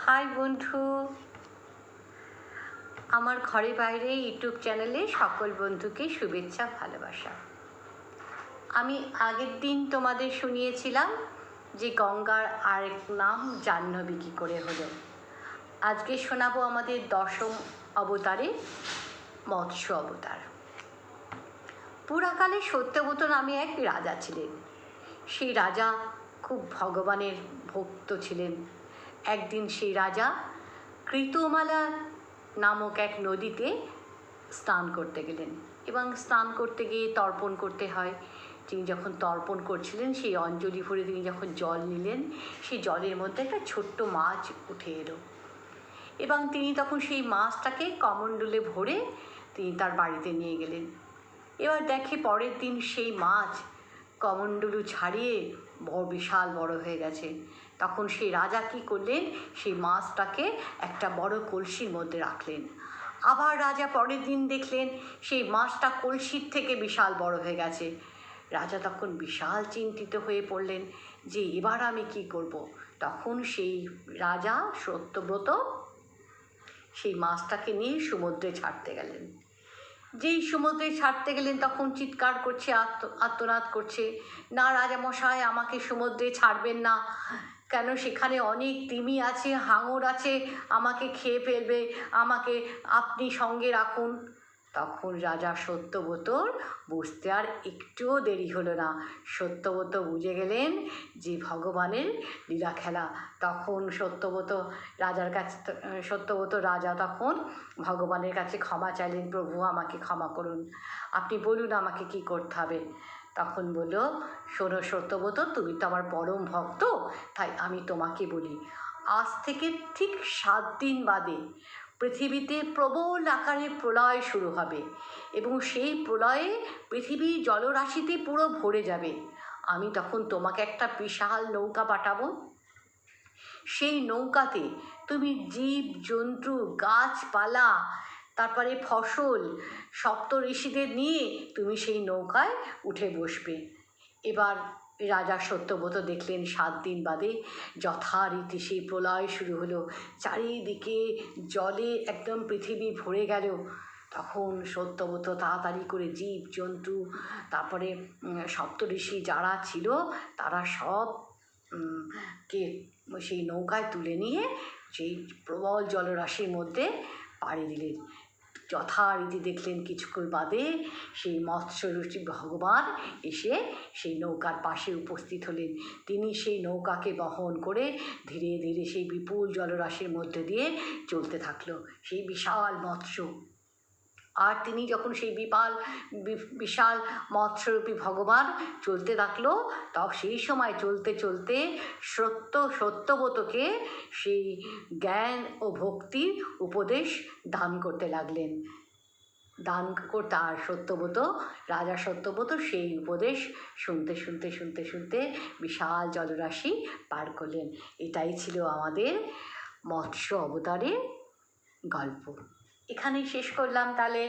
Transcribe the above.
High বন্ধু, আমার ঘরে বাইরে ইউটিউব চ্যানেলে সকল বন্ধুকে শুভেচ্ছা ভালোবাসা। আমি আগের দিন তোমাদের শুনিয়েছিলাম যে গঙ্গার আরেক নাম জাহ্নবী কী করে হলো। আজকে শোনাবো আমাদের দশম অবতারে মৎস্য অবতার। পুরাকালে সত্যব্রত নামে এক রাজা ছিলেন। সেই রাজা খুব ভগবানের ভক্ত ছিলেন। একদিন সেই রাজা কৃতমালা নামক এক নদীতে স্নান করতে গেলেন এবং স্নান করতে গিয়ে তর্পণ করতে হয়। তিনি যখন তর্পণ করছিলেন, সেই অঞ্জলি ভরে তিনি যখন জল নিলেন, সেই জলের মধ্যে একটা ছোট্ট মাছ উঠে এলো এবং তিনি তখন সেই মাছটাকে কমণ্ডলে ভরে তিনি তার বাড়িতে নিয়ে গেলেন। এবার দেখে পরের দিন সেই মাছ কমণ্ডলু ছাড়িয়ে বিশাল বড় হয়ে গেছে। তখন সেই রাজা কী করলেন, সেই মাছটাকে একটা বড় কলসির মধ্যে রাখলেন। আবার রাজা পরের দিন দেখলেন সেই মাছটা কলসির থেকে বিশাল বড় হয়ে গেছে। রাজা তখন বিশাল চিন্তিত হয়ে পড়লেন যে এবার আমি কি করব। তখন সেই রাজা সত্যব্রত সেই মাছটাকে নিয়ে সমুদ্রে ছাড়তে গেলেন। যেই সমুদ্রে ছাড়তে গেলেন তখন চিৎকার করছে, আর্তনাদ করছে, না রাজামশাই, আমাকে সমুদ্রে ছাড়বেন না, কেন সেখানে অনেক তিমি আছে, হাঙর আছে, আমাকে খেয়ে ফেলবে, আমাকে আপনি সঙ্গে রাখুন। তখন রাজা সত্যব্রতর বুঝতে আর একটুও দেরি হলো না। সত্যব্রত বুঝে গেলেন যে ভগবানের লীলা খেলা। তখন সত্যব্রত রাজা তখন ভগবানের কাছে ক্ষমা চাইলেন, প্রভু আমাকে ক্ষমা করুন, আপনি বলুন আমাকে কি করতে হবে। তখন বলল, শোনো সত্যব্রত, তুমি তো আমার পরম ভক্ত, তাই আমি তোমাকে বলি, আজ থেকে ঠিক 7 দিন বাদে পৃথিবীতে প্রবল আকারে প্রলয় শুরু হবে এবং সেই প্রলয়ে পৃথিবী জলরাশিতে পুরো ভরে যাবে। আমি তখন তোমাকে একটা বিশাল নৌকা পাঠাবো। সেই নৌকাতে তুমি জীব জন্তু গাছপালা তারপরে ফসল সপ্ত ঋষিদের নিয়ে তুমি সেই নৌকায় উঠে বসবে। এবার রাজা সত্যব্রত দেখলেন 7 দিন বাদে যথারীতি সেই প্রলয় শুরু হলো। চারিদিকে জলে একদম পৃথিবী ভরে গেল। তখন সত্যব্রত তাড়াতাড়ি করে জীব জন্তু তারপরে সপ্তঋষি যারা ছিল তারা সব কে সেই নৌকায় তুলে নিয়ে সেই প্রবল জলরাশির মধ্যে পাড়ি দিলেন। যথারীতি দেখলেন কিছুক্ষণ বাদে সেই মৎস্যরূপী ভগবান এসে সেই নৌকার পাশে উপস্থিত হলেন। তিনি সেই নৌকাকে বহন করে ধীরে ধীরে সেই বিপুল জলরাশির মধ্যে দিয়ে চলতে থাকলো সেই বিশাল মৎস্য। আর তিনি যখন সেই বিশাল মৎস্যরূপী ভগবান চলতে থাকলো, সেই সময় চলতে চলতে সত্যব্রতকে সেই জ্ঞান ও ভক্তির উপদেশ দান করতে লাগলেন। আর রাজা সত্যব্রত সেই উপদেশ শুনতে শুনতে শুনতে শুনতে বিশাল জলরাশি পার করলেন। এটাই ছিল আমাদের মৎস্য অবতারের গল্প। এখানেই শেষ করলাম তাহলে।